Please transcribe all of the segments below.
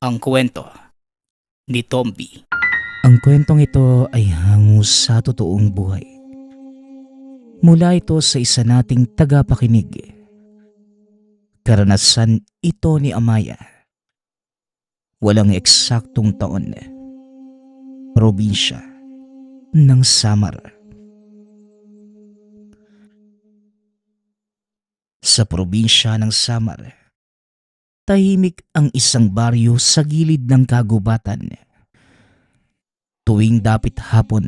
Ang kwento ni Tomby. Ang kwentong ito ay hango sa totoong buhay. Mula ito sa isa nating tagapakinig. Karanasan ito ni Amaya. Walang eksaktong taon. Probinsya ng Samar. Sa probinsya ng Samar, tahimik ang isang baryo sa gilid ng kagubatan. Tuwing dapit hapon,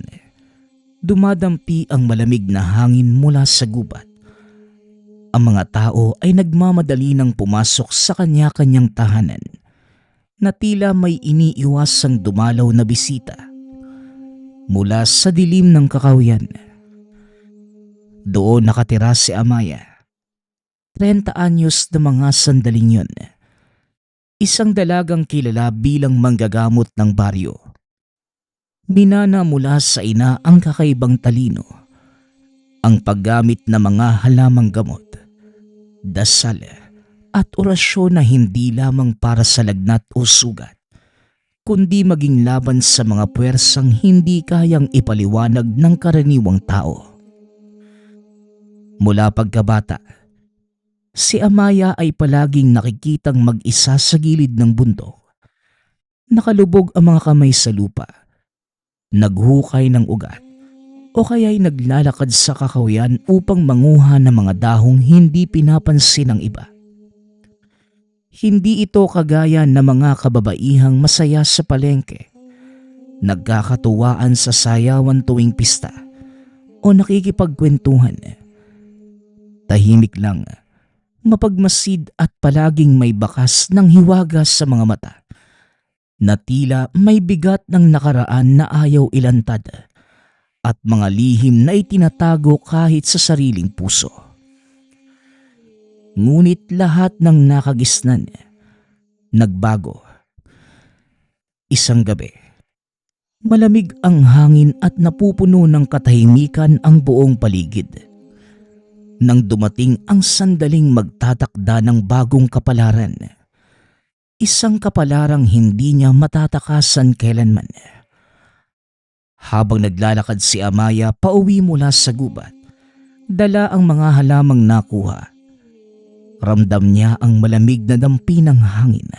dumadampi ang malamig na hangin mula sa gubat. Ang mga tao ay nagmamadali ng pumasok sa kanya-kanyang tahanan na tila may iniiwasang dumalaw na bisita mula sa dilim ng kakahuyan. Doon nakatira si Amaya. 30 anyos na mga sandaling yun. Isang dalagang kilala bilang manggagamot ng baryo. Minana mula sa ina ang kakaibang talino, ang paggamit ng mga halamang gamot, dasal at orasyon na hindi lamang para sa lagnat o sugat, kundi maging laban sa mga puwersang hindi kayang ipaliwanag ng karaniwang tao. Mula pagkabata, si Amaya ay palaging nakikitang mag-isa sa gilid ng bundok. Nakalubog ang mga kamay sa lupa, naghukay ng ugat, o kaya'y naglalakad sa kakahuyan upang manguha ng mga dahong hindi pinapansin ng iba. Hindi ito kagaya ng mga kababaihang masaya sa palengke, nagkakatuwaan sa sayawan tuwing pista, o nakikipagkwentuhan. Tahimik lang, mapagmasid at palaging may bakas ng hiwaga sa mga mata, na tila may bigat ng nakaraan na ayaw ilantad at mga lihim na itinatago kahit sa sariling puso. Ngunit lahat ng nakagisnan, nagbago. Isang gabi, malamig ang hangin at napupuno ng katahimikan ang buong paligid. Nang dumating ang sandaling magtatakda ng bagong kapalaran, isang kapalarang hindi niya matatakasan kailanman. Habang naglalakad si Amaya pauwi mula sa gubat, dala ang mga halamang nakuha. Ramdam niya ang malamig na dampi ng hangin,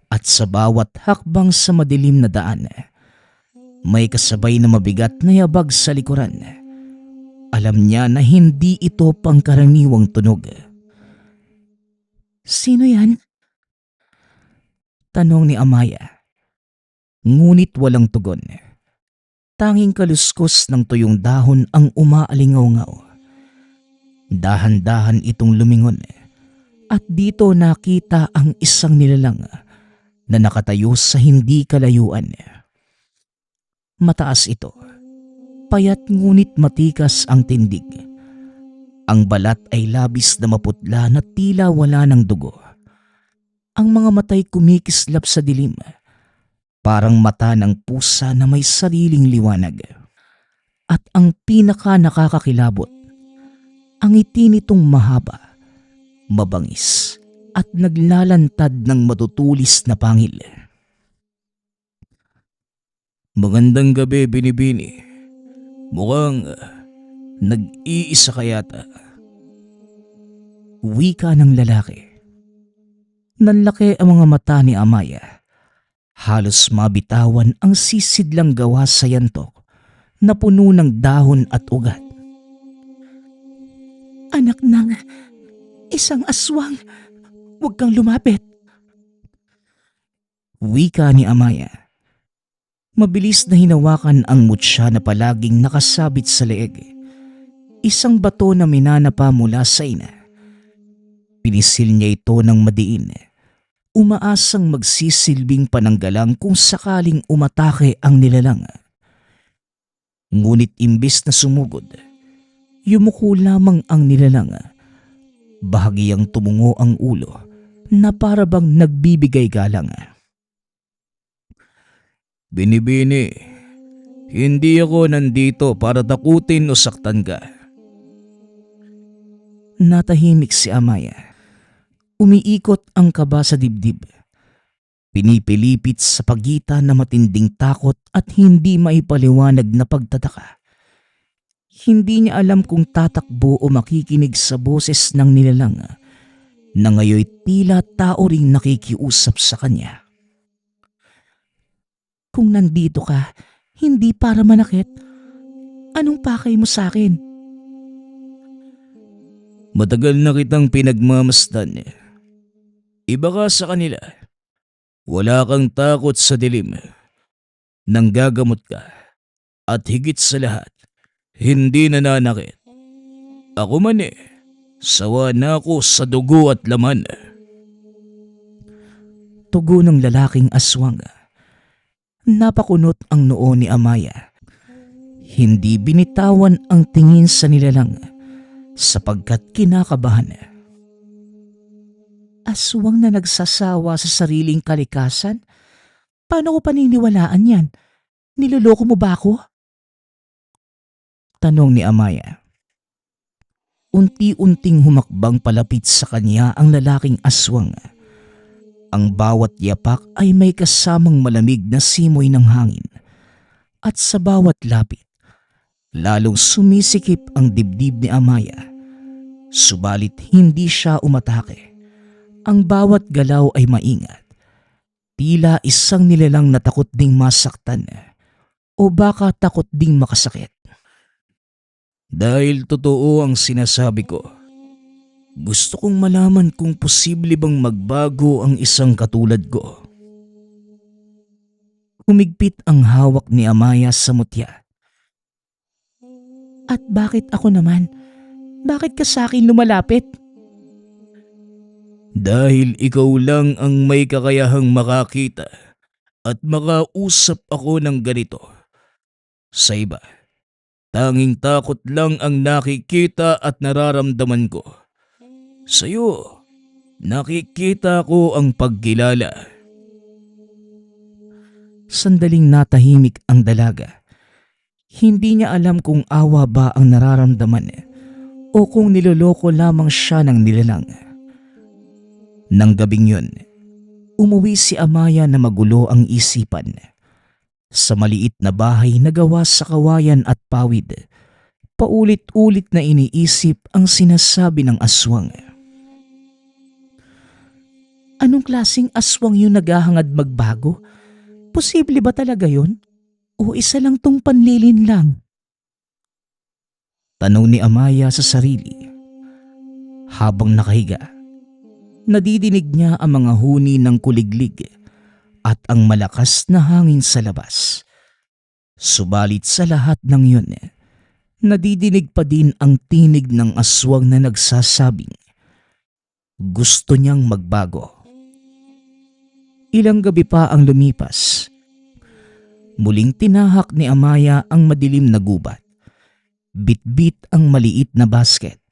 at sa bawat hakbang sa madilim na daan, may kasabay na mabigat na yabag sa likuran. Alam niya na hindi ito pangkaraniwang tunog. "Sino yan?" tanong ni Amaya. Ngunit walang tugon. Tanging kaluskos ng tuyong dahon ang umaalingaw-ngaw. Dahan-dahan itong lumingon, at dito nakita ang isang nilalang na nakatayo sa hindi kalayuan. Mataas ito, payat ngunit matikas ang tindig. Ang balat ay labis na maputla na tila wala ng dugo. Ang mga matay kumikislap sa dilim, parang mata ng pusa na may sariling liwanag. At ang pinaka nakakakilabot, ang ngiti nitong mahaba, mabangis at naglalantad ng matutulis na pangil. "Magandang gabi, Binibini. Mukhang nag-iisa ka yata." Wika ng lalaki. Nanlaki ang mga mata ni Amaya. Halos mabitawan ang sisidlang gawa sa yantok na puno ng dahon at ugat. "Anak ng isang aswang, huwag kang lumapit." Wika ni Amaya. Mabilis na hinawakan ang mutya na palaging nakasabit sa leeg. Isang bato na minanapa mula sa ina. Pinisil niya ito ng madiin, umaasang magsisilbing pananggalang kung sakaling umatake ang nilalang. Ngunit imbis na sumugod, yumuko lamang ang nilalang. Bahagyang tumungo ang ulo na para bang nagbibigay galang. "Binibini, hindi ako nandito para takutin o saktan ka." Natahimik si Amaya. Umiikot ang kaba sa dibdib. Pinipilipit sa pagitan na matinding takot at hindi maipaliwanag na pagtataka. Hindi niya alam kung tatakbo o makikinig sa boses ng nilalang na ngayoy tila tao ring nakikiusap sa kanya. Kung nandito ka, hindi para manakit, anong pakay mo sa akin? Matagal na kitang pinagmamasdan. Iba ka sa kanila. Wala kang takot sa dilim. Nanggagamot ka. At higit sa lahat, hindi nananakit. Ako man sawa na ako sa dugo at laman. Tugo ng lalaking aswang. Napakunot ang noo ni Amaya. Hindi binitawan ang tingin sa nilalang sapagkat kinakabahan. Aswang na nagsasawa sa sariling kalikasan? Paano ko paniniwalaan yan? Niloloko mo ba ako? Tanong ni Amaya. Unti-unting humakbang palapit sa kanya ang lalaking aswang. Ang bawat yapak ay may kasamang malamig na simoy ng hangin. At sa bawat lapit, lalong sumisikip ang dibdib ni Amaya. Subalit hindi siya umatake. Ang bawat galaw ay maingat. Tila isang nilalang na takot ding masaktan o baka takot ding makasakit. Dahil totoo ang sinasabi ko. Gusto kong malaman kung posible bang magbago ang isang katulad ko. Humigpit ang hawak ni Amaya sa mutya. At bakit ako naman? Bakit ka sa akin lumalapit? Dahil ikaw lang ang may kakayahang makakita at makausap ako ng ganito. Sa iba, tanging takot lang ang nakikita at nararamdaman ko. Sa'yo, nakikita ko ang pagkilala. Sandaling natahimik ang dalaga. Hindi niya alam kung awa ba ang nararamdaman o kung niloloko lamang siya ng nilalang. Nang gabing yun, umuwi si Amaya na magulo ang isipan. Sa maliit na bahay na gawa sa kawayan at pawid, paulit-ulit na iniisip ang sinasabi ng aswang. Anong klaseng aswang yung naghahangad magbago? Posible ba talaga yun? O isa lang tong panlilin lang? Tanong ni Amaya sa sarili. Habang nakahiga, nadidinig niya ang mga huni ng kuliglig at ang malakas na hangin sa labas. Subalit sa lahat ng yun, nadidinig pa din ang tinig ng aswang na nagsasabing gusto niyang magbago. Ilang gabi pa ang lumipas. Muling tinahak ni Amaya ang madilim na gubat. Bit-bit ang maliit na basket.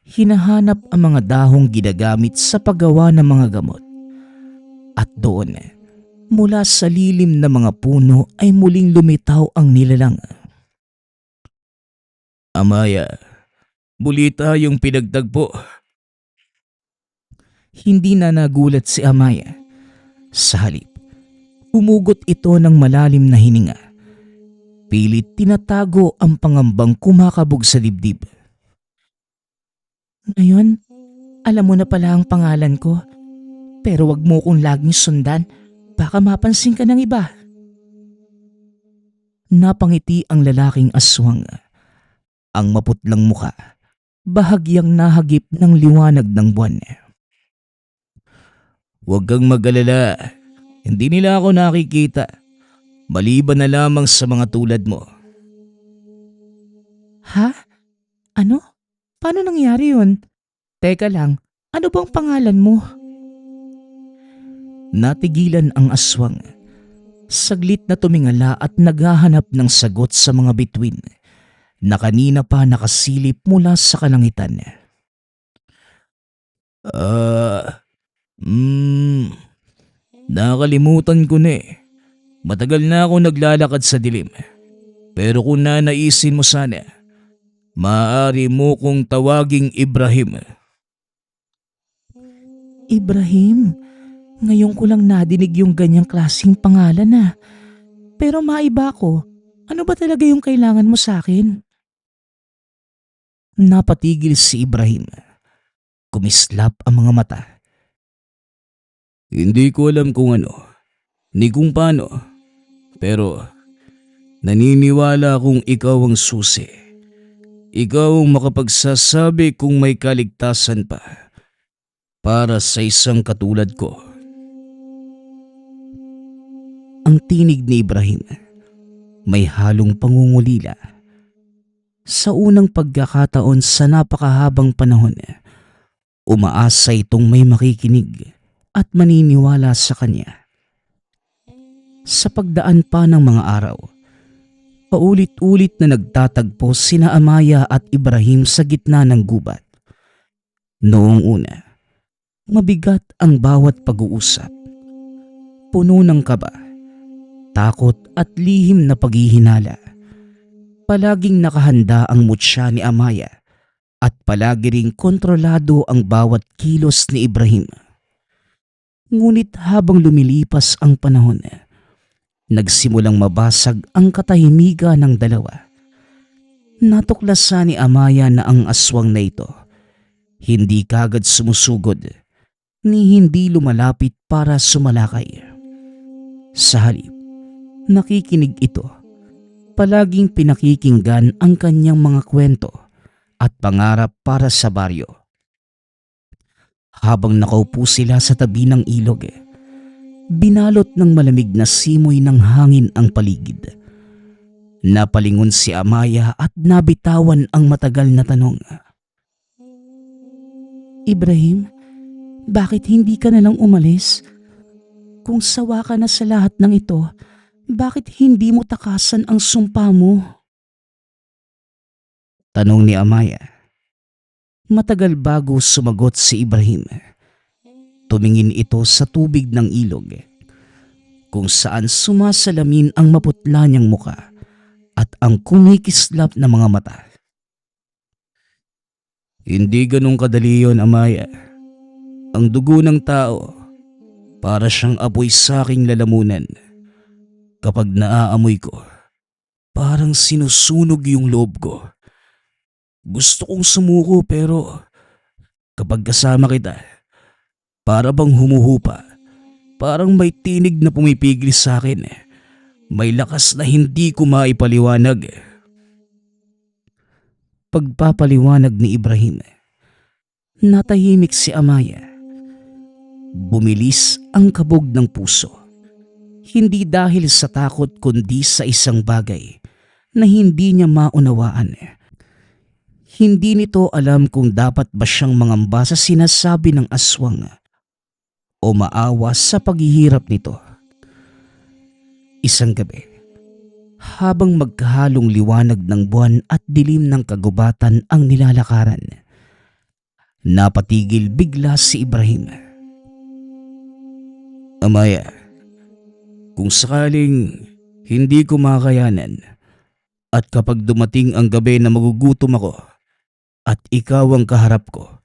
Hinahanap ang mga dahong ginagamit sa paggawa ng mga gamot. At doon, mula sa lilim ng mga puno ay muling lumitaw ang nilalang. Amaya, muli tayong pinagtagpo. Hindi na nagulat si Amaya. Sa halip, umugot ito ng malalim na hininga. Pilit tinatago ang pangambang kumakabog sa dibdib. Ngayon, alam mo na pala ang pangalan ko. Pero wag mo kong laging sundan. Baka mapansin ka ng iba. Napangiti ang lalaking aswang. Ang maputlang muka, bahagyang nahagip ng liwanag ng buwan. Huwag kang mag-alala. Hindi nila ako nakikita. Maliban na lamang sa mga tulad mo. Ha? Ano? Paano nangyari yun? Teka lang, ano bang pangalan mo? Natigilan ang aswang. Saglit na tumingala at naghahanap ng sagot sa mga bituin na kanina pa nakasilip mula sa kalangitan. Nakalimutan ko na eh. Matagal na ako naglalakad sa dilim. Pero kung nanaisin mo sana, maaari mo kong tawaging Ibrahim. Ibrahim, Ngayon ko lang nadinig yung ganyang klaseng pangalan na. Pero maiba ko, ano ba talaga yung kailangan mo sa akin? Napatigil si Ibrahim. Kumislap ang mga mata. Hindi ko alam kung ano, ni kung paano, pero naniniwala akong ikaw ang susi. Ikaw ang makapagsasabi kung may kaligtasan pa para sa isang katulad ko. Ang tinig ni Ibrahim may halong pangungulila. Sa unang pagkakataon sa napakahabang panahon, umaasa itong may makikinig at maniniwala sa kanya. Sa pagdaan pa ng mga araw, paulit-ulit na nagtatagpo sina Amaya at Ibrahim sa gitna ng gubat. Noong una, mabigat ang bawat pag-uusap. Puno ng kaba, takot at lihim na paghihinala. Palaging nakahanda ang mutya ni Amaya at palagi ring kontrolado ang bawat kilos ni Ibrahim. Ngunit habang lumilipas ang panahon, nagsimulang mabasag ang katahimikan ng dalawa. Natuklasan ni Amaya na ang aswang na ito hindi kagad sumusugod ni hindi lumalapit para sumalakay. Sa halip, nakikinig ito. Palaging pinakikinggan ang kanyang mga kwento at pangarap para sa baryo. Habang nakaupo sila sa tabi ng ilog, binalot ng malamig na simoy ng hangin ang paligid. Napalingon si Amaya at nabitawan ang matagal na tanong. Ibrahim, bakit hindi ka nalang umalis? Kung sawa ka na sa lahat ng ito, bakit hindi mo takasan ang sumpa mo? Tanong ni Amaya. Matagal bago sumagot si Ibrahim. Tumingin ito sa tubig ng ilog, kung saan sumasalamin ang maputla niyang muka at ang kumikislap na mga mata. Hindi ganun kadali yon, Amaya. Ang dugo ng tao, para siyang apoy sa aking lalamunan. Kapag naaamoy ko, parang sinusunog yung loob ko. Gusto kong sumuko pero kapag kasama kita, para bang humuhupa. Parang may tinig na pumipigil sa akin. May lakas na hindi ko maipaliwanag. Pagpapaliwanag ni Ibrahim, natahimik si Amaya. Bumilis ang kabog ng puso. Hindi dahil sa takot kundi sa isang bagay na hindi niya maunawaan. Hindi nito alam kung dapat ba siyang mangamba sa sinasabi ng aswang o maawa sa paghihirap nito. Isang gabi, habang magkahalong liwanag ng buwan at dilim ng kagubatan ang nilalakaran, napatigil bigla si Ibrahim. Amaya, kung sakaling hindi ko makayanan at kapag dumating ang gabi na magugutom ako at ikaw ang kaharap ko,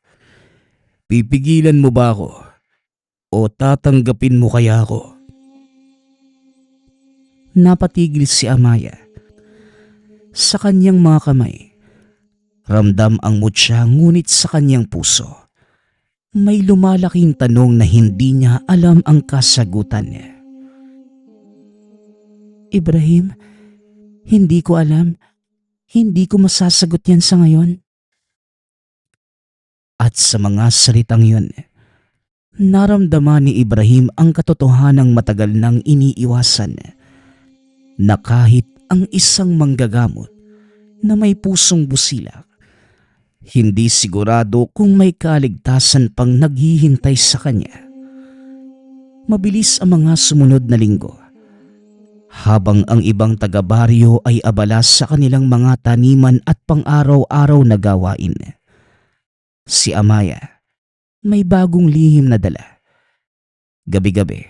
pipigilan mo ba ako o tatanggapin mo kaya ako? Napatigil si Amaya. Sa kanyang mga kamay, ramdam ang mutya ngunit sa kanyang puso, may lumalaking tanong na hindi niya alam ang kasagutan niya. Ibrahim, hindi ko alam. Hindi ko masasagot yan sa ngayon. At sa mga salitang yun, naramdaman ni Ibrahim ang katotohanang matagal nang iniiwasan, na kahit ang isang manggagamot na may pusong busilak, hindi sigurado kung may kaligtasan pang naghihintay sa kanya. Mabilis ang mga sumunod na linggo. Habang ang ibang taga-baryo ay abala sa kanilang mga taniman at pang-araw-araw na gawain, si Amaya may bagong lihim na dala. Gabi-gabi,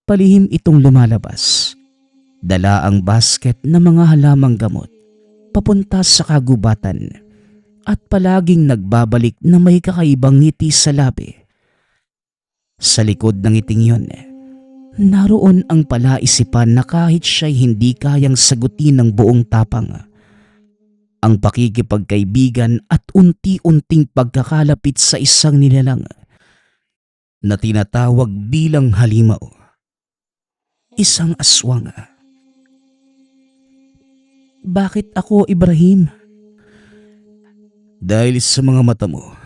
palihim itong lumalabas. Dala ang basket ng mga halamang gamot papunta sa kagubatan at palaging nagbabalik na may kakaibang ngiti sa labi. Sa likod ng ngiting yon, naroon ang palaisipan na kahit siya'y hindi kayang sagutin ng buong tapang, ang pakikipagkaibigan at unti-unting pagkakalapit sa isang nilalang na tinatawag bilang halimaw, isang aswang. Bakit ako, Ibrahim? Dahil sa mga mata mo,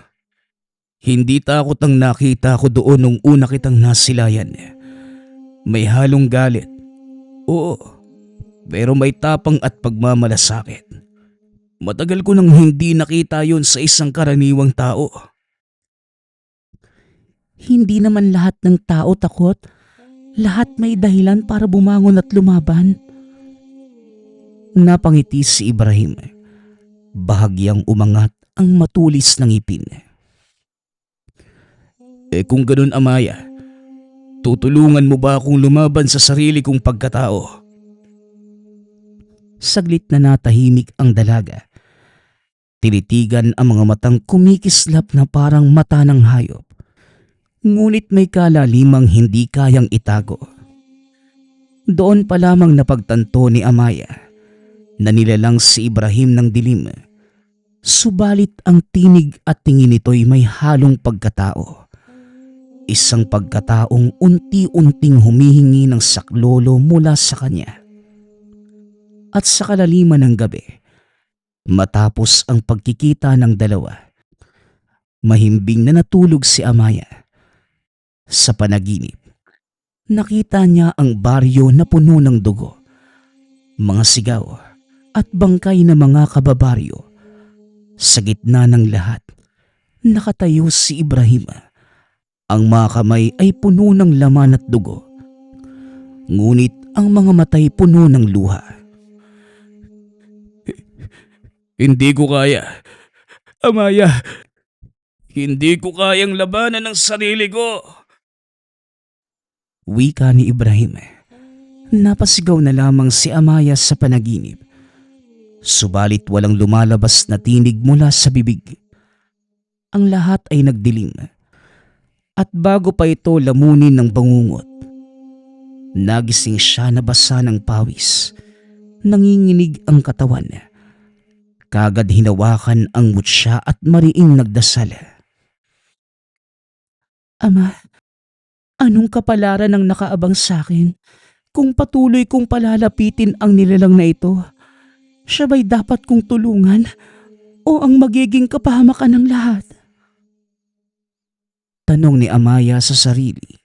hindi takot ang nakita ko doon nung una kitang nasilayan. May halong galit. Oo, pero may tapang at pagmamalasakit. Matagal ko nang hindi nakita yon sa isang karaniwang tao. Hindi naman lahat ng tao takot. Lahat may dahilan para bumangon at lumaban. Napangiti si Ibrahim. Bahagyang umangat ang matulis ng ngipin. Kung ganun, Amaya, tutulungan mo ba akong lumaban sa sarili kong pagkatao? Saglit na natahimik ang dalaga. Tinitigan ang mga matang kumikislap na parang mata ng hayop. Ngunit may kalalimang hindi kayang itago. Doon pa lamang napagtanto ni Amaya na nilalang si Ibrahim ng dilim. Subalit ang tinig at tingin nito'y may halong pagkatao. Isang pagkataong unti-unting humihingi ng saklolo mula sa kanya. At sa kalaliman ng gabi, matapos ang pagkikita ng dalawa, mahimbing na natulog si Amaya. Sa panaginip, nakita niya ang baryo na puno ng dugo, mga sigaw at bangkay na mga kababaryo. Sa gitna ng lahat, nakatayo si Ibrahim. Ang mga kamay ay puno ng laman at dugo, ngunit ang mga matay puno ng luha. Hindi ko kaya. Amaya, hindi ko kayang labanan ng sarili ko. Wika ni Ibrahim. Napasigaw na lamang si Amaya sa panaginip. Subalit walang lumalabas na tinig mula sa bibig. Ang lahat ay nagdilim. At bago pa ito lamunin ng bangungot, nagising siya na basa ng pawis. Nanginginig ang katawan. Kagad hinawakan ang mutya at mariing nagdasal. Ama, anong kapalaran ang nakaabang sa akin kung patuloy kong palalapitin ang nilalang na ito? Siya ba'y dapat kong tulungan o ang magiging kapahamakan ng lahat? Tanong ni Amaya sa sarili.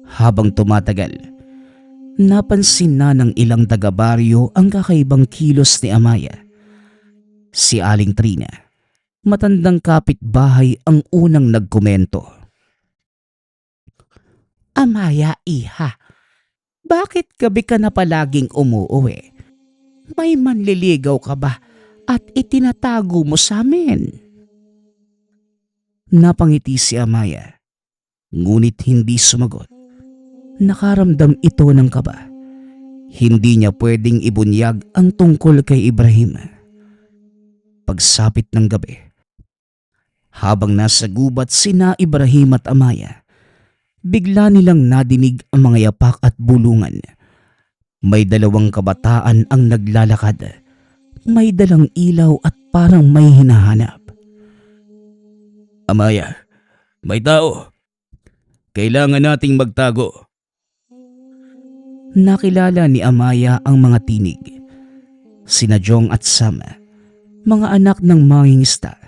Habang tumatagal, napansin na ng ilang taga-baryo ang kakaibang kilos ni Amaya. Si Aling Trina, matandang kapitbahay, ang unang nagkomento. Amaya, iha, bakit gabi ka na palaging umuuwi? May manliligaw ka ba at itinatago mo sa amin? Napangiti si Amaya, ngunit hindi sumagot. Nakaramdam ito ng kaba. Hindi niya pwedeng ibunyag ang tungkol kay Ibrahim. Pagsapit ng gabi, habang nasa gubat sina Ibrahim at Amaya, bigla nilang nadinig ang mga yapak at bulungan. May dalawang kabataan ang naglalakad. May dalang ilaw at parang may hinahanap. Amaya, may tao. Kailangan nating magtago. Nakilala ni Amaya ang mga tinig. Sina Jong at Sam, mga anak ng mangingisda.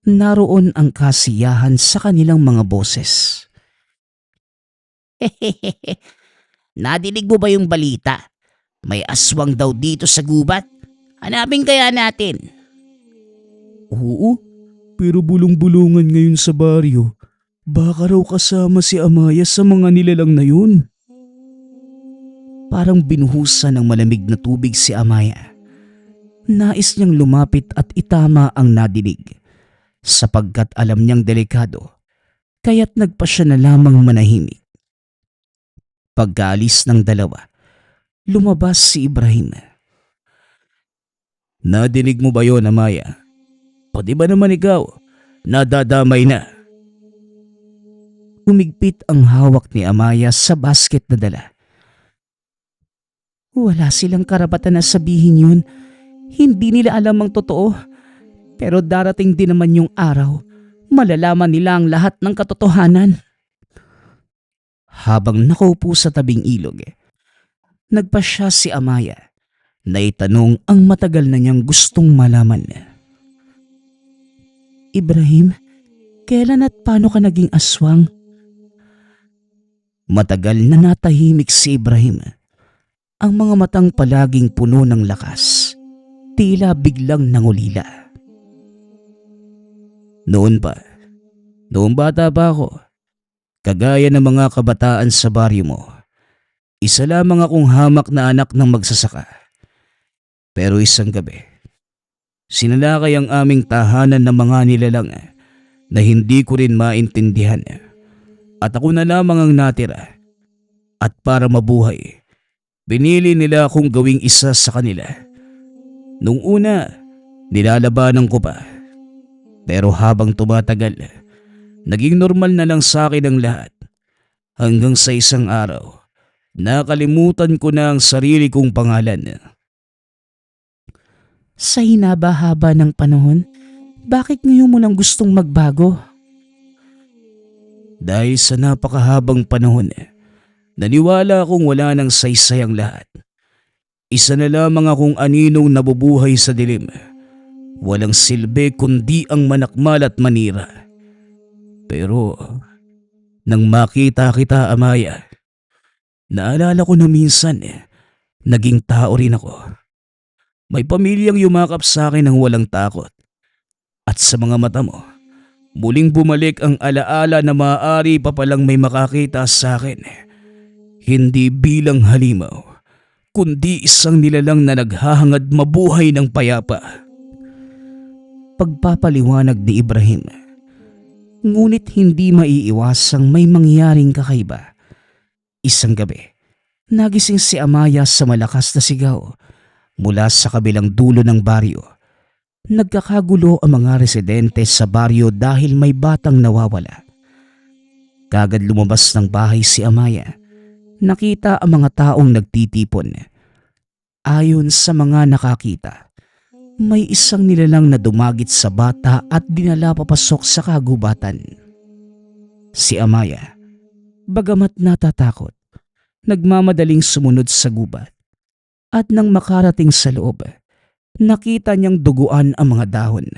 Naroon ang kasiyahan sa kanilang mga boses. Nadinig mo ba yung balita? May aswang daw dito sa gubat. Hanapin kaya natin. Oo, pero bulong-bulungan ngayon sa baryo. Baka raw kasama si Amaya sa mga nilalang na yun. Parang binuhusan ng malamig na tubig si Amaya. Nais niyang lumapit at itama ang nadinig, sapagkat alam niyang delikado, kaya't nagpa siya na lamang manahimik. Pagkaalis ng dalawa, lumabas si Ibrahim. Nadinig mo ba yon, Amaya? Pati ba naman ikaw, nadadamay na? Humigpit ang hawak ni Amaya sa basket na dala. Wala silang karapatan na sabihin yun. Hindi nila alam ang totoo. Pero darating din naman yung araw. Malalaman nila ang lahat ng katotohanan. Habang nakaupo sa tabing ilog, nagpasya si Amaya na itanong ang matagal na niyang gustong malaman. Ibrahim, kailan at paano ka naging aswang? Matagal na natahimik si Ibrahim. Ang mga matang palaging puno ng lakas, tila biglang nangulila. Noong bata pa ako, kagaya ng mga kabataan sa baryo mo, isa lamang akong hamak na anak ng magsasaka. Pero isang gabi, sinalakay ang aming tahanan ng mga nilalang na hindi ko rin maintindihan. At ako na lamang ang natira. At para mabuhay, pinili nila akong gawing isa sa kanila. Nung una, nilalabanan ko pa. Pero habang tumatagal, naging normal na lang sa akin ang lahat. Hanggang sa isang araw, nakalimutan ko na ang sarili kong pangalan. Sa hinaba-haba ng panahon, bakit ngayon mo nang gustong magbago? Dahil sa napakahabang panahon, naniwala akong wala nang saysay ang lahat. Isa na lamang akong aninong nabubuhay sa dilim. Walang silbi kundi ang manakmal at manira. Pero nang makita kita, Amaya, naalala ko na minsan naging tao rin ako. May pamilyang yumakap sa akin ng walang takot. At sa mga mata mo, muling bumalik ang alaala na maaari pa palang may makakita sa akin. Hindi bilang halimaw, kundi isang nilalang na naghahangad mabuhay ng payapa. Pagpapaliwanag ni Ibrahim. Ngunit hindi maiiwasang may mangyaring kakaiba. Isang gabi, nagising si Amaya sa malakas na sigaw mula sa kabilang dulo ng baryo. Nagkakagulo ang mga residente sa baryo dahil may batang nawawala. Kagad lumabas ng bahay si Amaya. Nakita ang mga taong nagtitipon. Ayon sa mga nakakita, may isang nilalang na dumagit sa bata at dinala papasok sa kagubatan. Si Amaya, bagamat natatakot, nagmamadaling sumunod sa gubat. At nang makarating sa loob, nakita niyang duguan ang mga dahon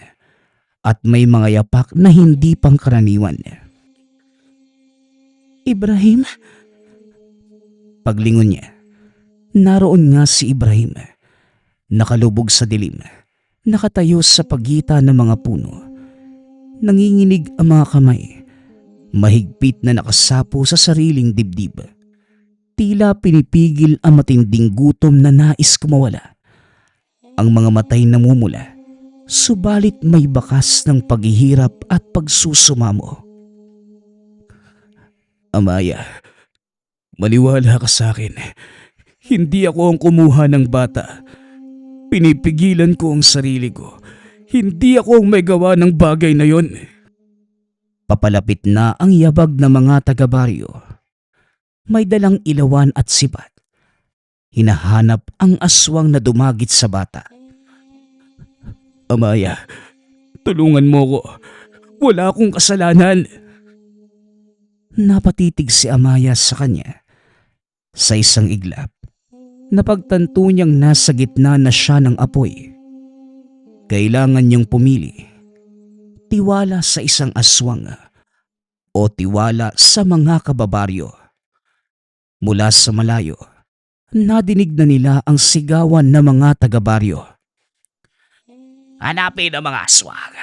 at may mga yapak na hindi pangkaraniwan. Ibrahim? Paglingon niya, naroon nga si Ibrahim. Nakalubog sa dilim, nakatayo sa pagitan ng mga puno. Nanginginig ang mga kamay, mahigpit na nakasapo sa sariling dibdib. Tila pinipigil ang matinding gutom na nais kumawala. Ang mga matay namumula, subalit may bakas ng paghihirap at pagsusumamo. Amaya, maniwala ka sa akin. Hindi ako ang kumuha ng bata. Pinipigilan ko ang sarili ko. Hindi ako ang may gawa ng bagay na yon. Papalapit na ang yabag ng mga taga-baryo. May dalang ilawan at sibat. Hinahanap ang aswang na dumagit sa bata. Amaya, tulungan mo ko. Wala akong kasalanan. Napatitig si Amaya sa kanya. Sa isang iglap, napagtanto niyang nasa gitna na siya ng apoy. Kailangan niyang pumili. Tiwala sa isang aswang o tiwala sa mga kababaryo. Mula sa malayo, nadinig na nila ang sigawan ng mga taga-baryo. Hanapin ang mga aswang.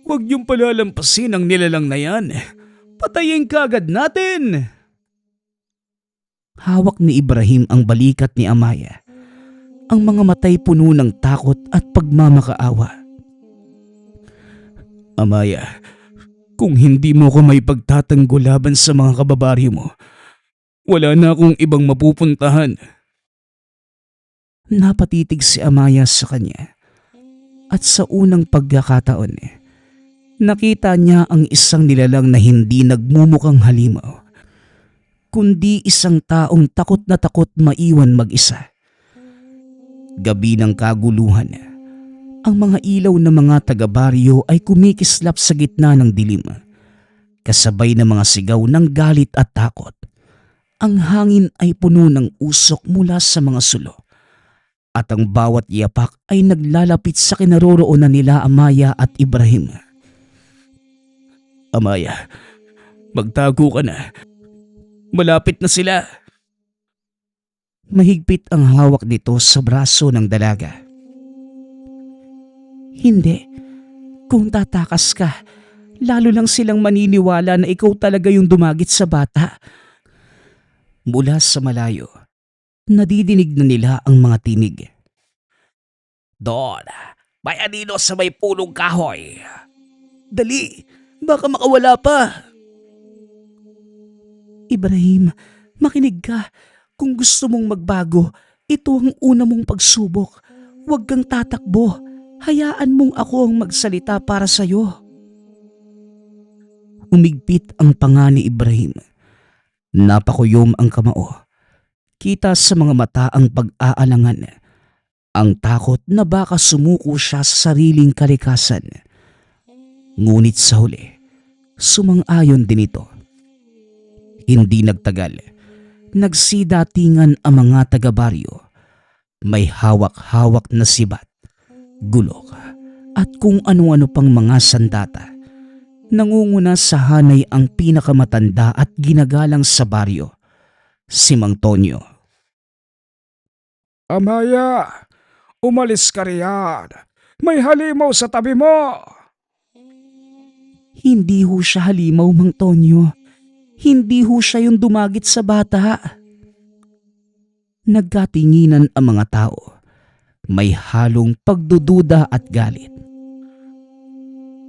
Huwag niyong palalampasin ang nilalang na yan. Patayin kagad natin! Hawak ni Ibrahim ang balikat ni Amaya. Ang mga matay puno ng takot at pagmamakaawa. Amaya, kung hindi mo ko may pagtatanggol laban sa mga kababaryo mo, wala na akong ibang mapupuntahan. Napatitig si Amaya sa kanya. At sa unang pagkakataon, Nakita niya ang isang nilalang na hindi nagmumukhang halimaw, kundi isang taong takot na takot maiwan mag-isa. Gabi ng kaguluhan, ang mga ilaw ng mga taga-baryo ay kumikislap sa gitna ng dilim, kasabay ng mga sigaw ng galit at takot. Ang hangin ay puno ng usok mula sa mga sulo, at ang bawat yapak ay naglalapit sa kinaroroonan nila Amaya at Ibrahim. Amaya, magtago ka na. Malapit na sila. Mahigpit ang hawak nito sa braso ng dalaga. Hindi. Kung tatakas ka, lalo lang silang maniniwala na ikaw talaga yung dumagit sa bata. Mula sa malayo, nadidinig na nila ang mga tinig. Doon, may anino sa may punong kahoy. Dali, baka makawala pa. Ibrahim, makinig ka. Kung gusto mong magbago, ito ang una mong pagsubok. Huwag kang tatakbo. Hayaan mong ako ang magsalita para sa'yo. Umigpit ang panga ni Ibrahim. Napakuyom ang kamao. Kita sa mga mata ang pag-aalangan. Ang takot na baka sumuko siya sa sariling kalikasan. Ngunit sa huli, sumang-ayon din ito. Hindi nagtagal, nagsidatingan ang mga taga-baryo. May hawak-hawak na sibat, gulok, at kung ano-ano pang mga sandata. Nangunguna sa hanay ang pinakamatanda at ginagalang sa baryo, si Mang Tonyo. Amaya, umalis ka riyan. May halimaw sa tabi mo. Hindi ho siya halimaw, Mang Tonyo. Hindi ho siya yung dumagit sa bata. Nagkatinginan ang mga tao. May halong pagdududa at galit.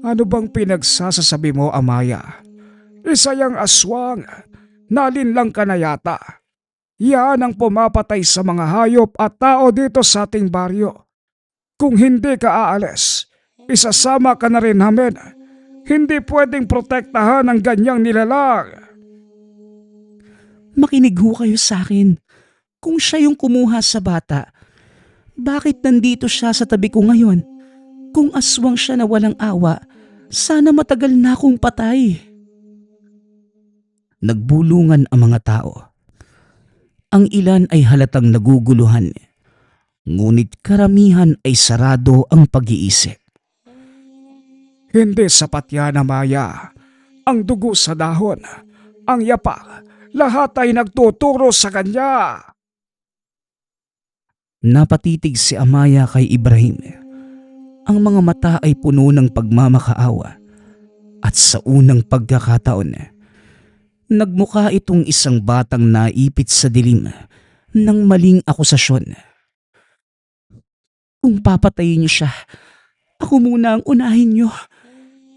Ano bang pinagsasasabi mo, Amaya? Isa yang aswang. Nalinlang ka na yata. Yan ang pumapatay sa mga hayop at tao dito sa ating baryo. Kung hindi ka aalis, isasama ka na rin namin. Hindi pwedeng protektahan ang ganyang nilalang. Makinig ho kayo sa akin. Kung siya yung kumuha sa bata, bakit nandito siya sa tabi ko ngayon? Kung aswang siya na walang awa, sana matagal na akong patay. Nagbulungan ang mga tao. Ang ilan ay halatang naguguluhan, ngunit karamihan ay sarado ang pag-iisip. Hindi sapat yan, Amaya. Ang dugo sa dahon, ang yapak, lahat ay nagtuturo sa kanya. Napatitig si Amaya kay Ibrahim. Ang mga mata ay puno ng pagmamakaawa at sa unang pagkakataon, nagmukha itong isang batang naipit sa dilim ng maling akusasyon. Kung papatayin niyo siya, ako muna ang unahin niyo.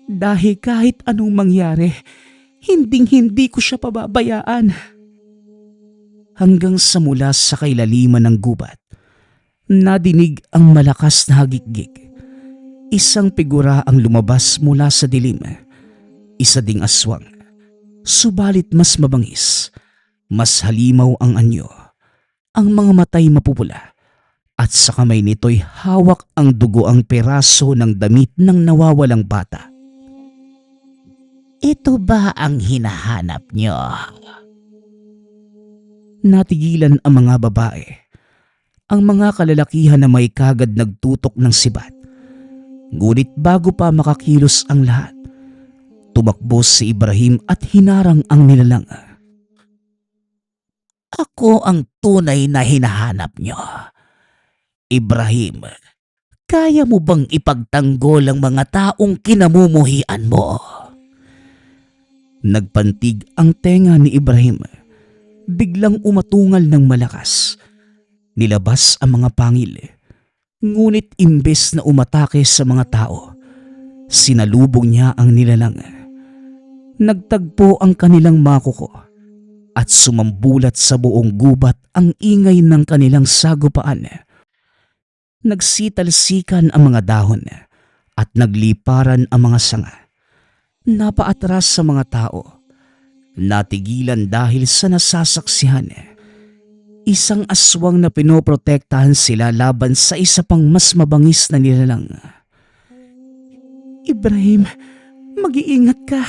Dahil kahit anong mangyari, hinding-hindi ko siya pababayaan. Hanggang sa mula sa kailaliman ng gubat, nadinig ang malakas na hagikgik. Isang figura ang lumabas mula sa dilim. Isa ding aswang. Subalit mas mabangis, mas halimaw ang anyo. Ang mga matay mapupula at sa kamay nito'y hawak ang dugo ang peraso ng damit ng nawawalang bata. Ito ba ang hinahanap niyo? Natigilan ang mga babae. Ang mga kalalakihan na may kagad nagtutok ng sibat. Ngunit bago pa makakilos ang lahat, tumakbo si Ibrahim at hinarang ang nilalang. Ako ang tunay na hinahanap niyo. Ibrahim, kaya mo bang ipagtanggol ang mga taong kinamumuhian mo? Nagpantig ang tenga ni Ibrahim. Biglang umatungal ng malakas. Nilabas ang mga pangil. Ngunit imbes na umatake sa mga tao, sinalubong niya ang nilalang. Nagtagpo ang kanilang makuko at sumambulat sa buong gubat ang ingay ng kanilang sagupaan. Nagsitalsikan ang mga dahon at nagliparan ang mga sanga. Napaatras sa mga tao. Natigilan dahil sa nasasaksihan. Isang aswang na pinoprotektahan sila laban sa isa pang mas mabangis na nilalang. Ibrahim, mag-iingat ka.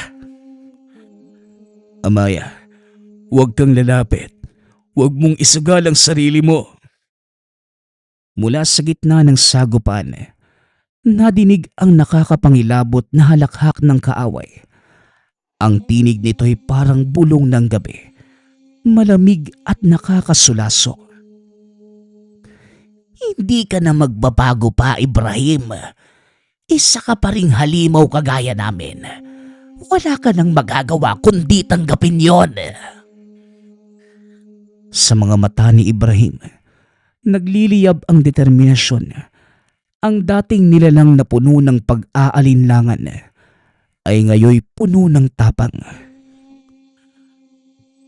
Amaya, huwag kang lalapit. Huwag mong isagal ang sarili mo. Mula sa gitna ng sagupan, nadinig ang nakakapangilabot na halakhak ng kaaway. Ang tinig nito'y parang bulong ng gabi, malamig at nakakasulasok. Hindi ka na magbabago pa, Ibrahim. Isa ka pa ring halimaw kagaya namin. Wala ka nang magagawa kundi tanggapin yon. Sa mga mata ni Ibrahim, nagliliyab ang determinasyon. Ang dating nilalang na puno ng pag-aalinlangan ay ngayoy puno ng tapang.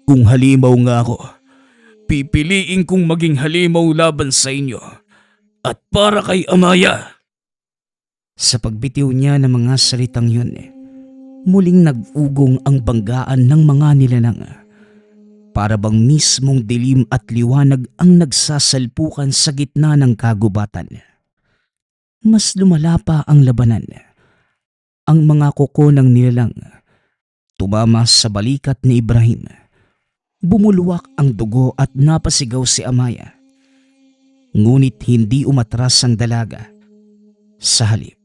Kung halimaw nga ako, pipiliin kong maging halimaw laban sa inyo at para kay Amaya. Sa pagbitiw niya ng mga salitang yun, muling nag-ugong ang banggaan ng mga nilalang. Para bang mismong dilim at liwanag ang nagsasalpukan sa gitna ng kagubatan. Mas lumala pa ang labanan. Ang mga kuko ng nilalang tumama sa balikat ni Ibrahim. Bumulwak ang dugo at napasigaw si Amaya. Ngunit hindi umatras ang dalaga. Sa halip,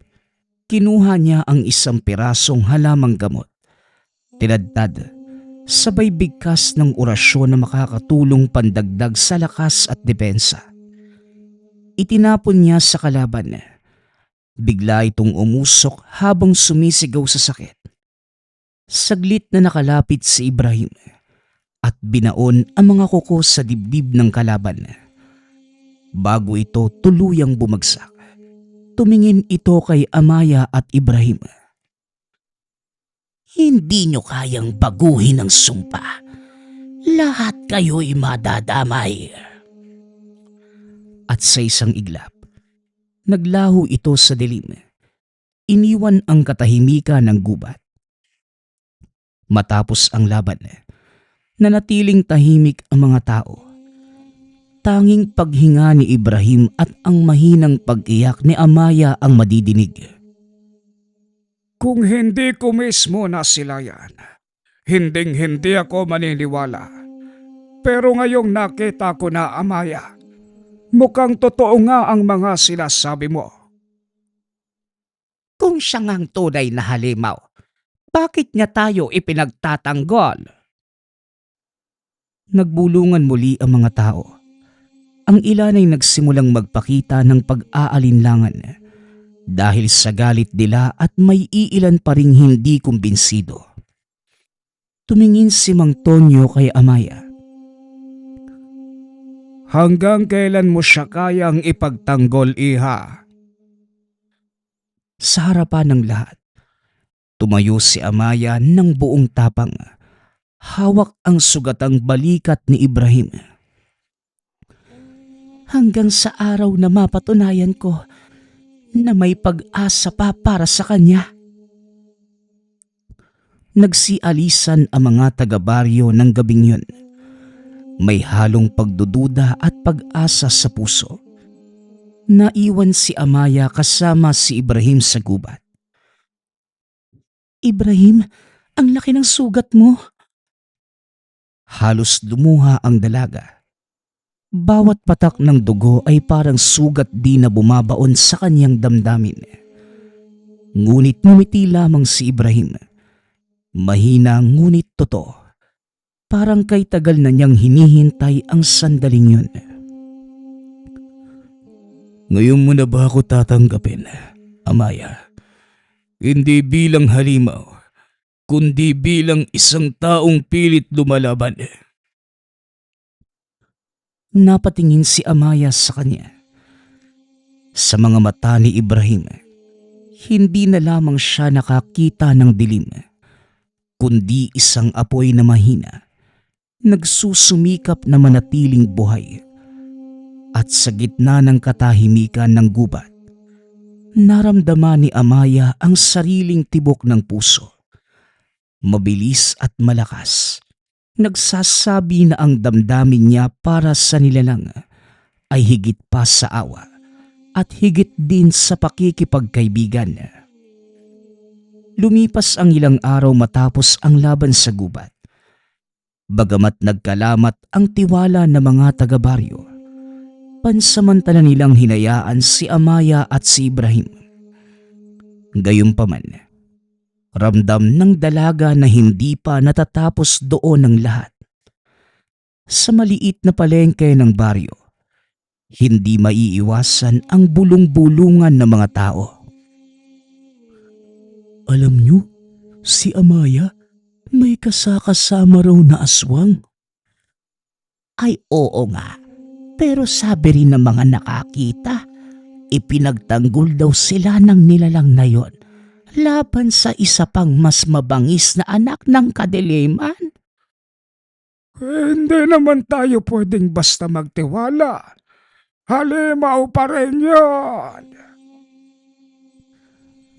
kinuha niya ang isang pirasong halamang gamot. Tinadtad, sabay bigkas ng orasyon na makakatulong pandagdag sa lakas at depensa. Itinapon niya sa kalaban. Bigla itong umusok habang sumisigaw sa sakit. Saglit na nakalapit si Ibrahim at binaon ang mga kuko sa dibdib ng kalaban. Bago ito tuluyang bumagsak, tumingin ito kay Amaya at Ibrahim. Hindi nyo kayang baguhin ang sumpa. Lahat kayo'y madadamay. At sa isang iglap, naglaho ito sa dilim. Iniwan ang katahimikan ng gubat. Matapos ang laban, nanatiling tahimik ang mga tao. Tanging paghinga ni Ibrahim at ang mahinang pag-iyak ni Amaya ang madidinig. Kung hindi ko mismo nasilayan, hindi ako maniniwala. Pero ngayong nakita ko na, Amaya, mukhang totoo nga ang mga sinasabi mo. Kung siya ngang tunay na halimaw, bakit niya tayo ipinagtatanggol? Nagbulungan muli ang mga tao. Ang ilan ay nagsimulang magpakita ng pag-aalinlangan dahil sa galit nila at may iilan pa ring hindi kumbinsido. Tumingin si Mang Tonyo kay Amaya. Hanggang kailan mo siya kayang ipagtanggol, iha? Sa harapan ng lahat, tumayo si Amaya ng buong tapang. Hawak ang sugatang balikat ni Ibrahim. Hanggang sa araw na mapatunayan ko na may pag-asa pa para sa kanya. Nagsialisan ang mga taga-baryo ng gabing yun. May halong pagdududa at pag-asa sa puso. Naiwan si Amaya kasama si Ibrahim sa gubat. Ibrahim, ang laki ng sugat mo. Halos lumuha ang dalaga. Bawat patak ng dugo ay parang sugat di na bumabaon sa kanyang damdamin. Ngunit ngumiti lamang si Ibrahim. Mahina ngunit totoo. Parang kay tagal na niyang hinihintay ang sandaling yun. Ngayon mo na ba ako tatanggapin, Amaya? Hindi bilang halimaw, kundi bilang isang taong pilit lumalaban. Napatingin si Amaya sa kanya. Sa mga mata ni Ibrahim, hindi na lamang siya nakakita ng dilim, kundi isang apoy na mahina, nagsusumikap na manatiling buhay. At sa gitna ng katahimikan ng gubat, naramdaman ni Amaya ang sariling tibok ng puso. mabilis at malakas. Nagsasabi na ang damdamin niya para sa nilalang ay higit pa sa awa at higit din sa pakikipagkaibigan. Lumipas ang ilang araw matapos ang laban sa gubat. Bagamat nagkalamat ang tiwala ng mga taga-baryo, pansamantala nilang hinayaan si Amaya at si Ibrahim. Gayunpaman, ramdam ng dalaga na hindi pa natatapos doon ang lahat. Sa maliit na palengke ng baryo, hindi maiiwasan ang bulong-bulungan ng mga tao. Alam niyo, si Amaya may kasama raw na aswang. Ay oo nga, pero sabi rin ng mga nakakita, ipinagtanggol daw sila ng nilalang na yon laban sa isa pang mas mabangis na anak ng kadiliman. Hindi naman tayo pwedeng basta magtiwala. Halimaw pa rin yun.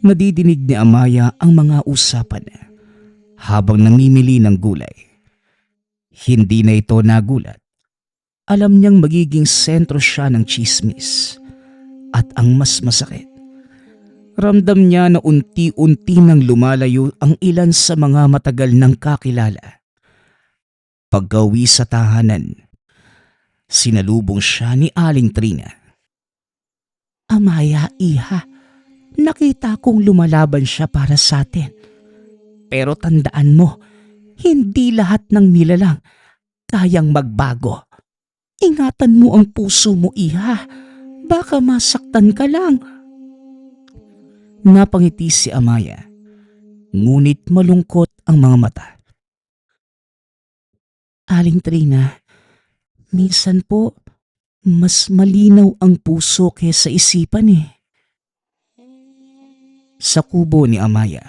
Nadidinig ni Amaya ang mga usapan habang namimili ng gulay. Hindi na ito nagulat. Alam niyang magiging sentro siya ng tsismis. At ang mas masakit, ramdam niya na unti-unti nang lumalayo ang ilan sa mga matagal nang kakilala. Pagka-uwi sa tahanan, sinalubong siya ni Aling Trina. Amaya, iha, nakita kong lumalaban siya para sa atin. Pero tandaan mo, hindi lahat ng nilalang kayang magbago. Ingatan mo ang puso mo, iha. Baka masaktan ka lang. Napangiti si Amaya, ngunit malungkot ang mga mata. Aling Trina, minsan po, mas malinaw ang puso kaysa isipan eh. Sa kubo ni Amaya,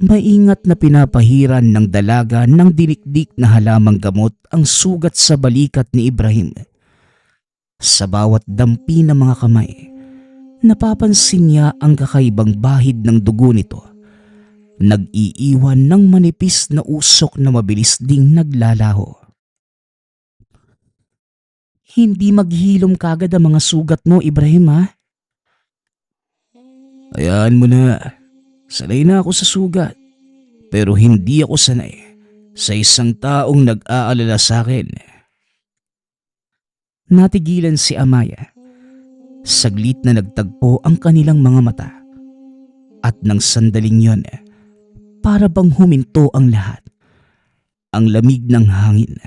maingat na pinapahiran ng dalaga ng dinikdik na halamang gamot ang sugat sa balikat ni Ibrahim. Sa bawat dampi ng mga kamay, napapansin niya ang kakaibang bahid ng dugo nito. Nag-iiwan ng manipis na usok na mabilis ding naglalaho. Hindi maghilom kagad ang mga sugat mo, Ibrahim, ha? Hayaan mo na. Sanay na ako sa sugat. Pero hindi ako sanay sa isang taong nag-aalala sa akin. Natigilan si Amaya. Saglit na nagtagpo ang kanilang mga mata. At nang sandaling yon, para bang huminto ang lahat. Ang lamig ng hangin,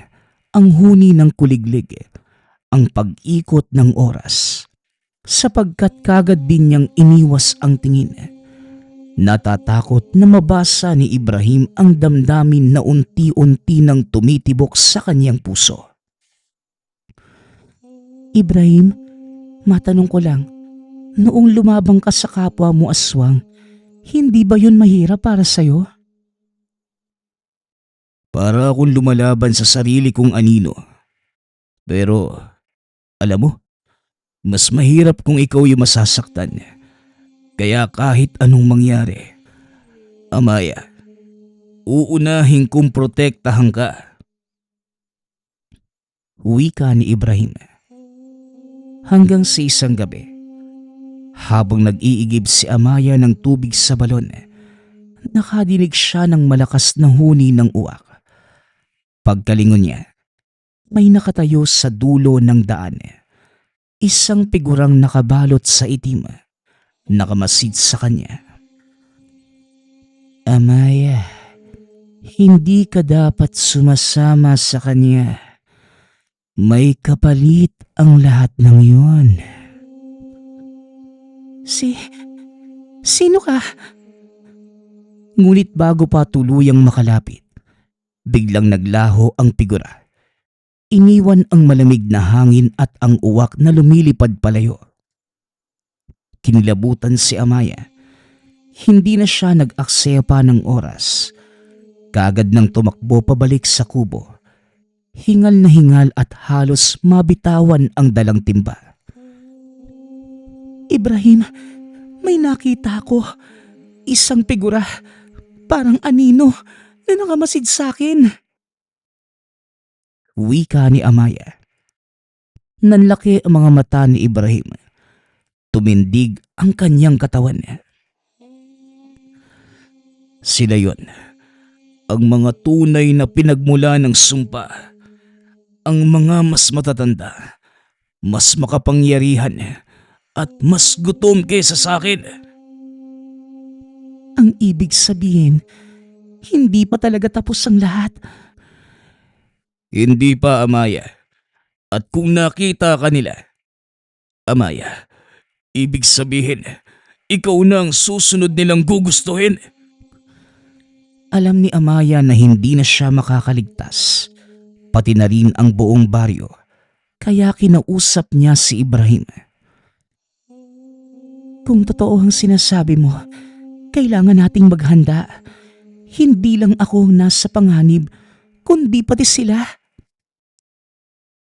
ang huni ng kuliglig, ang pag-ikot ng oras. Sapagkat kagad din niyang iniwas ang tingin. Natatakot na mabasa ni Ibrahim ang damdamin na unti-unti nang tumitibok sa kanyang puso. Ibrahim, matanong ko lang, noong lumabang ka sa kapwa mo aswang, hindi ba yun mahirap para sa'yo? Para akong lumalaban sa sarili kong anino. Pero, alam mo, mas mahirap kung ikaw yung masasaktan. Kaya kahit anong mangyari, Amaya, uunahin kong protektahan ka. Wika ni Ibrahim. Hanggang sa isang gabi, habang nag-iigib si Amaya ng tubig sa balon, nakadinig siya ng malakas na huni ng uwak. Pagkalingon niya, may nakatayo sa dulo ng daan. Isang figurang nakabalot sa itim, nakamasid sa kanya. Amaya, hindi ka dapat sumasama sa kanya. May kapalit ang lahat ng yun. Sino ka? Ngunit bago pa tuluyang makalapit, biglang naglaho ang figura. Iniwan ang malamig na hangin at ang uwak na lumilipad palayo. Kinilabutan si Amaya. Hindi na siya nag-aksaya pa ng oras. Kaagad nang tumakbo pabalik sa kubo. Hingal na hingal at halos mabitawan ang dalang timba. Ibrahim, may nakita ako. Isang figura. Parang anino na nakamasid sa akin. Wika ni Amaya. Nanlaki ang mga mata ni Ibrahim. Tumindig ang kanyang katawan. Sila yon, ang mga tunay na pinagmula ng sumpa. Ang mga mas matatanda, mas makapangyarihan, at mas gutom kaysa sa akin. Ang ibig sabihin, hindi pa talaga tapos ang lahat. Hindi pa, Amaya. At kung nakita ka nila, Amaya, ibig sabihin, ikaw na ang susunod nilang gugustuhin. Alam ni Amaya na hindi na siya makakaligtas, pati na rin ang buong baryo, kaya kinausap niya si Ibrahim. Kung totoo ang sinasabi mo, kailangan nating maghanda. Hindi lang ako nasa panganib, kundi pati sila.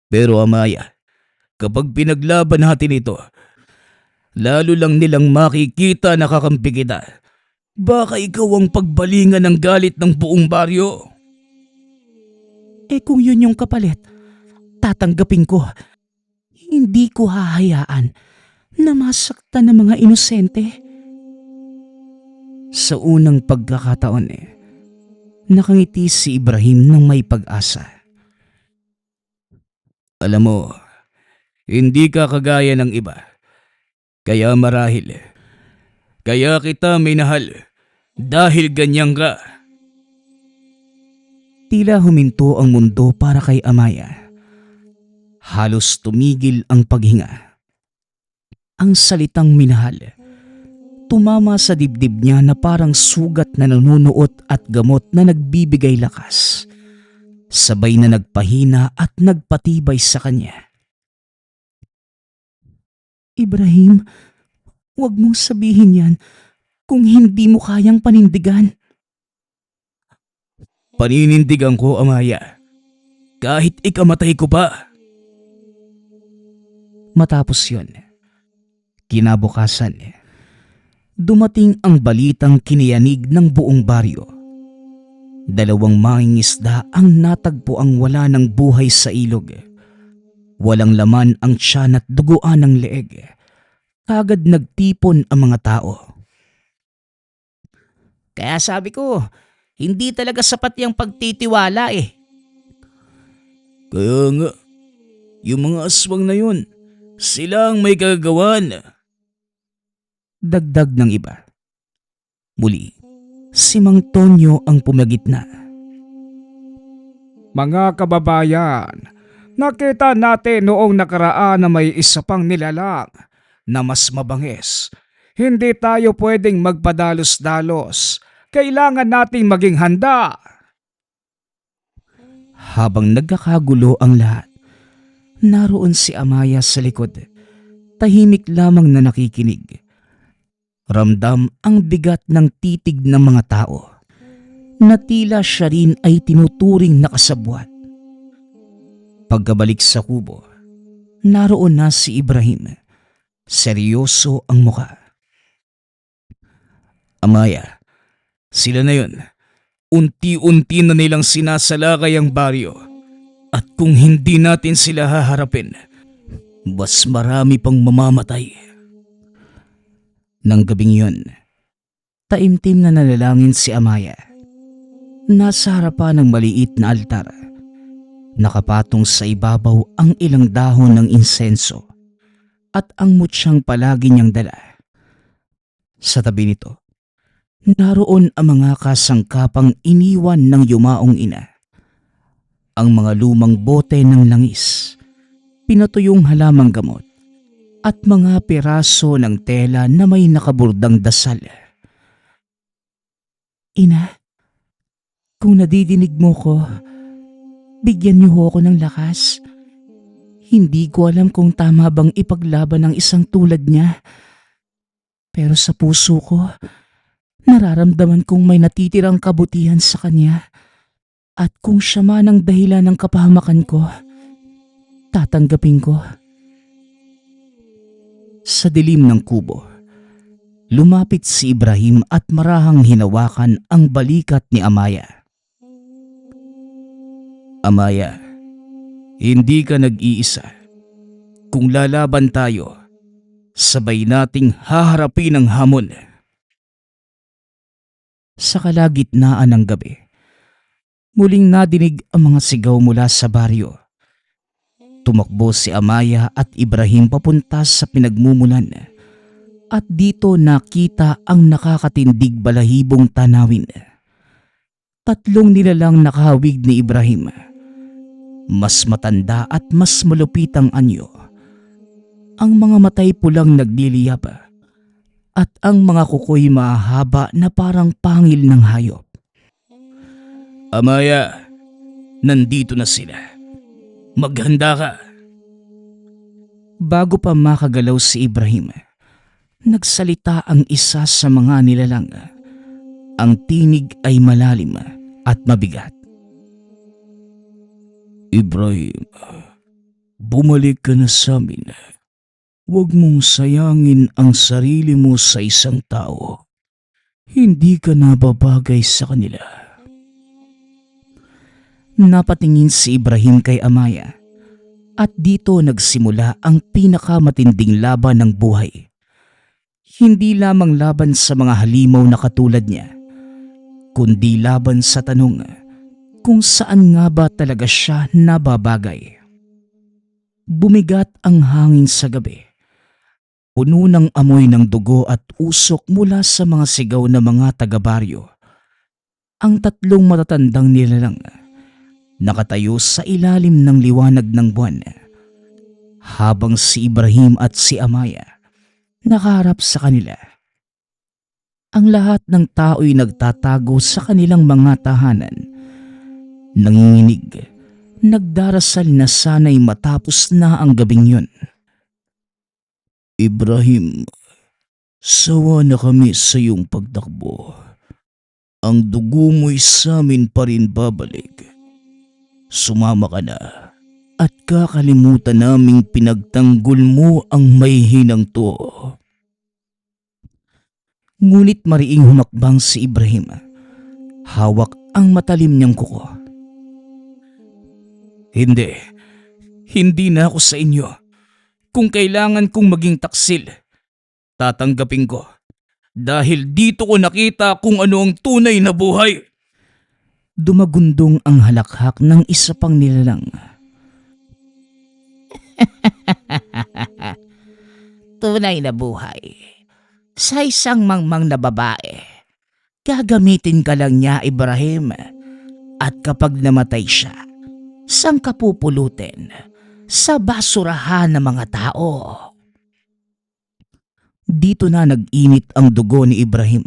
Pero Amaya, kapag pinaglaban natin ito, lalo lang nilang makikita na kakampi kita. Baka ikaw ang pagbalingan ng galit ng buong baryo. Kung yun yung kapalit, tatanggapin ko. Hindi ko hahayaan na masaktan ng mga inosente. Sa unang pagkakataon nakangiti si Ibrahim ng may pag-asa. Alam mo, hindi ka kagaya ng iba. Kaya marahil, kaya kita minahal dahil ganyan ka. Tila huminto ang mundo para kay Amaya. Halos tumigil ang paghinga. Ang salitang minahal, tumama sa dibdib niya na parang sugat na nanunuot at gamot na nagbibigay lakas. Sabay na nagpahina at nagpatibay sa kanya. Ibrahim, huwag mong sabihin yan kung hindi mo kayang panindigan. Paninindigan ko, Amaya. Kahit ikamatay ko pa. Matapos yun, kinabukasan, dumating ang balitang kiniyanig ng buong baryo. 2 mangingisda ang natagpuang wala ng buhay sa ilog. Walang laman ang tiyan at duguan ng leeg. Kagad nagtipon ang mga tao. Kaya sabi ko, hindi talaga sapat yung pagtitiwala Kaya nga, yung mga aswang na yun, sila ang may kagagawan. Dagdag ng iba. Muli, si Mang Tonyo ang pumagitna. Mga kababayan, nakita natin noong nakaraan na may isa pang nilalang na mas mabangis. Hindi tayo pwedeng magpadalos-dalos. Kailangan nating maging handa. Habang nagkakagulo ang lahat, naroon si Amaya sa likod. Tahimik lamang na nakikinig. Ramdam ang bigat ng titig ng mga tao na tila siya rin ay tinuturing na kasabwat. Pagkabalik sa kubo, naroon na si Ibrahim. Seryoso ang muka. Amaya, sila na yun. Unti-unti na nilang sinasalakay ang baryo. At kung hindi natin sila haharapin, mas marami pang mamamatay. Nang gabing yun, taimtim na nalalangin si Amaya. Nasa harapan ng maliit na altar. Nakapatong sa ibabaw ang ilang dahon ng insenso at ang mutsyang palagi niyang dala. Sa tabi nito, naroon ang mga kasangkapang iniwan ng yumaong ina. Ang mga lumang bote ng langis, pinatuyong halamang gamot, at mga piraso ng tela na may nakaburdang dasal. Ina, kung nadidinig mo ko, bigyan niyo ako ng lakas. Hindi ko alam kung tama bang ipaglaban ang isang tulad niya. Pero sa puso ko, nararamdaman kong may natitirang kabutihan sa kanya. At kung siya man ang dahilan ng kapahamakan ko, tatanggapin ko. Sa dilim ng kubo, Lumapit si Ibrahim at marahang hinawakan ang balikat ni Amaya. Amaya, hindi ka nag-iisa. Kung lalaban tayo, sabay nating haharapin ang hamon. Sa kalagitnaan ng gabi, muling nadinig ang mga sigaw mula sa baryo. Tumakbo si Amaya at Ibrahim papunta sa pinagmumulan at dito nakita ang nakakatindig balahibong tanawin. 3 nilalang nakahawig ni Ibrahim. Mas matanda at mas malupit ang anyo. Ang mga matay pulang nagliliyab at ang mga kukoy mahaba na parang pangil ng hayop. Amaya, nandito na sila. Maghanda ka. Bago pa makagalaw si Ibrahim, nagsalita ang isa sa mga nilalang. Ang tinig ay malalim at mabigat. Ibrahim, bumalik ka na sa amin. Huwag mong sayangin ang sarili mo sa isang tao. Hindi ka nababagay sa kanila. Napatingin si Ibrahim kay Amaya at dito nagsimula ang pinakamatinding laban ng buhay. Hindi lamang laban sa mga halimaw na katulad niya, kundi laban sa tanong kung saan nga ba talaga siya nababagay. Bumigat ang hangin sa gabi. Puno ng amoy ng dugo at usok mula sa mga sigaw ng mga taga-baryo. Ang 3 matatandang nilalang nakatayo sa ilalim ng liwanag ng buwan, habang si Ibrahim at si Amaya nakaharap sa kanila. Ang lahat ng tao'y nagtatago sa kanilang mga tahanan, nanginginig, nagdarasal na sana'y matapos na ang gabing yun. Ibrahim, sawa na kami sa iyong pagtakbo. Ang dugo mo'y sa amin pa rin babalik. Sumama ka na at kakalimutan naming pinagtanggol mo ang may hinang to. Ngunit mariing humakbang si Ibrahim. Hawak ang matalim niyang kuko. Hindi na ako sa inyo. Kung kailangan kong maging taksil, tatanggapin ko. Dahil dito ko nakita kung ano ang tunay na buhay. Dumagundong ang halakhak ng isa pang nilalang. Tunay na buhay. Sa isang mangmang na babae, gagamitin ka lang niya, Ibrahim. At kapag namatay siya, saan ka pupulutin? Sa basurahan ng mga tao. Dito na nag-init ang dugo ni Ibrahim.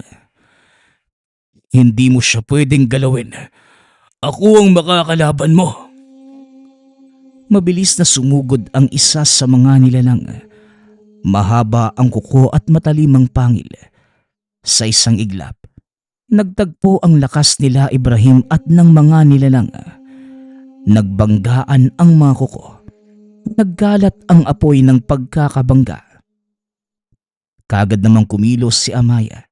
Hindi mo siya pwedeng galawin. Ako ang makakalaban mo. Mabilis na sumugod ang isa sa mga nilalang. Mahaba ang kuko at matalimang pangil. Sa isang iglap, nagtagpo ang lakas nila Ibrahim at ng mga nilalang. Nagbanggaan ang mga kuko. Naggalat ang apoy ng pagkakabangga. Kagad namang kumilos si Amaya.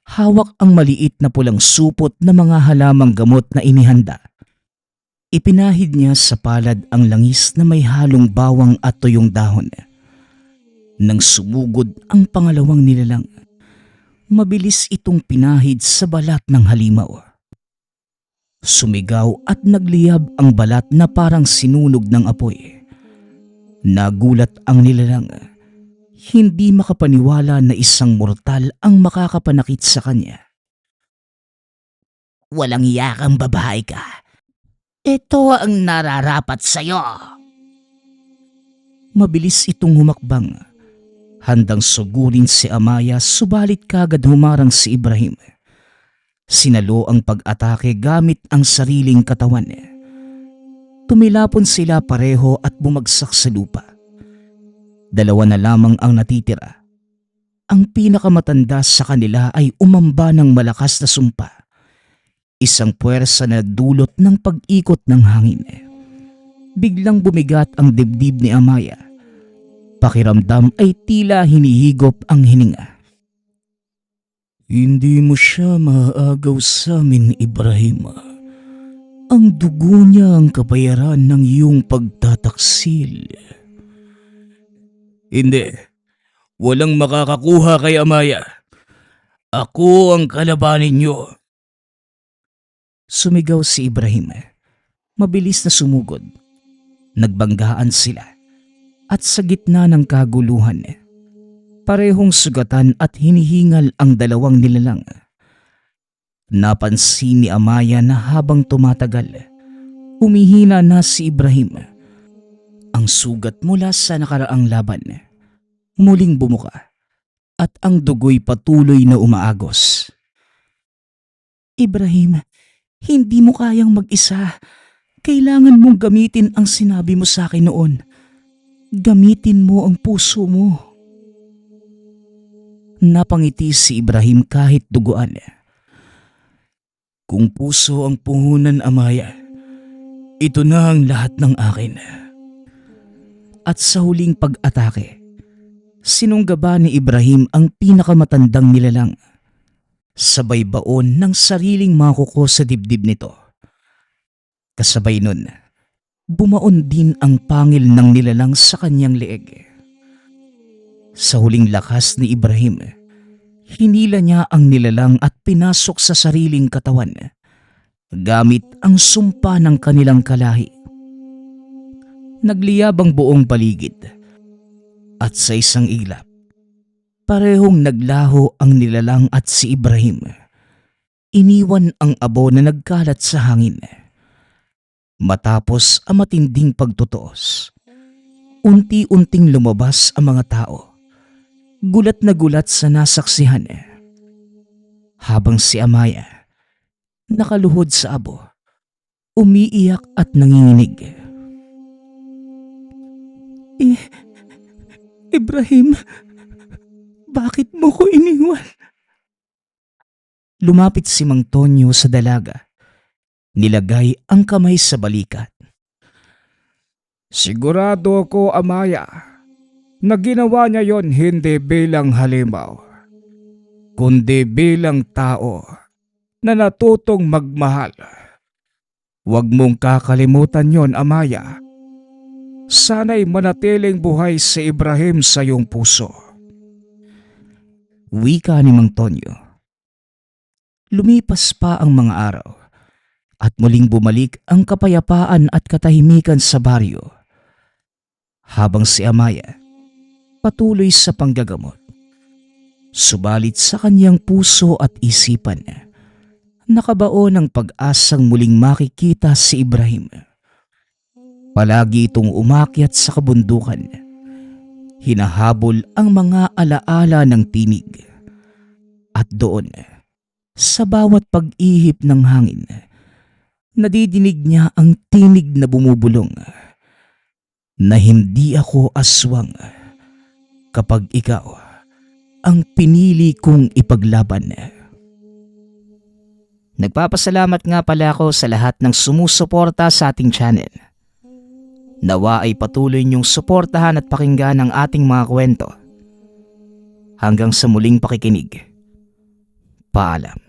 Hawak ang maliit na pulang supot na mga halamang gamot na inihanda. Ipinahid niya sa palad ang langis na may halong bawang at tuyong dahon. Nang sumugod ang pangalawang nilalang, mabilis itong pinahid sa balat ng halimaw. Sumigaw at nagliyab ang balat na parang sinunog ng apoy. Nagulat ang nilalang. Hindi makapaniwala na isang mortal ang makakapanakit sa kanya. Walang iyakang babae ka. Ito ang nararapat sa'yo. Mabilis itong humakbang. Handang sugurin si Amaya subalit kagad humarang si Ibrahim. Sinalo ang pag-atake gamit ang sariling katawan. Tumilapon sila pareho at bumagsak sa lupa. 2 na lamang ang natitira. Ang pinakamatanda sa kanila ay umamba ng malakas na sumpa. Isang puwersa na nagdulot ng pag-ikot ng hangin. Biglang bumigat ang dibdib ni Amaya. Pakiramdam ay tila hinihigop ang hininga. Hindi mo siya maaagaw sa amin, Ibrahim. Ang dugo niya ang kabayaran ng iyong pagtataksil. Hindi. Walang makakakuha kay Amaya. Ako ang kalabanin niyo. Sumigaw si Ibrahim. Mabilis na sumugod. Nagbanggaan sila. At sa gitna ng kaguluhan, parehong sugatan at hinihingal ang dalawang nilalang. Napansin ni Amaya na habang tumatagal, humihina na si Ibrahim. Ang sugat mula sa nakaraang laban, muling bumuka at ang dugo'y patuloy na umaagos. Ibrahim, hindi mo kayang mag-isa. Kailangan mong gamitin ang sinabi mo sa akin noon. Gamitin mo ang puso mo. Napangiti si Ibrahim kahit duguan. Kung puso ang puhunan, Amaya, ito na ang lahat ng akin. At sa huling pag-atake, sinunggaba ni Ibrahim ang pinakamatandang nilalang. Sabay baon ng sariling mga kuko sa dibdib nito. Kasabay nun, bumaon din ang pangil ng nilalang sa kanyang leeg. Sa huling lakas ni Ibrahim, hinila niya ang nilalang at pinasok sa sariling katawan gamit ang sumpa ng kanilang kalahi. Nagliyab ang buong paligid at sa isang ilap, parehong naglaho ang nilalang at si Ibrahim. Iniwan ang abo na nagkalat sa hangin. Matapos ang matinding pagtutuos, unti-unting lumabas ang mga tao. Gulat na gulat sa nasaksihan. Habang si Amaya, nakaluhod sa abo, umiiyak at nanginginig. Ibrahim, bakit mo ko iniwan? Lumapit si Mang Tonyo sa dalaga. Nilagay ang kamay sa balikat. Sigurado ko, Amaya, na ginawa niya yon hindi bilang halimaw, kundi bilang tao na natutong magmahal. Huwag mong kakalimutan yon, Amaya. Sana'y manatiling buhay si Ibrahim sa iyong puso. Wika ni Mang Tonyo. Lumipas pa ang mga araw at muling bumalik ang kapayapaan at katahimikan sa baryo. Habang si Amaya patuloy sa panggagamot, subalit sa kanyang puso at isipan, nakabaon ang pag-asang muling makikita si Ibrahim. Palagi itong umakyat sa kabundukan, hinahabol ang mga alaala ng tinig. At doon, sa bawat pag-ihip ng hangin, nadidinig niya ang tinig na bumubulong na hindi ako aswang kapag ikaw ang pinili kong ipaglaban. Nagpapasalamat nga pala ako sa lahat ng sumusuporta sa ating channel. Nawa ay patuloy niyong suportahan at pakinggan ang ating mga kwento. Hanggang sa muling pakikinig. Paalam.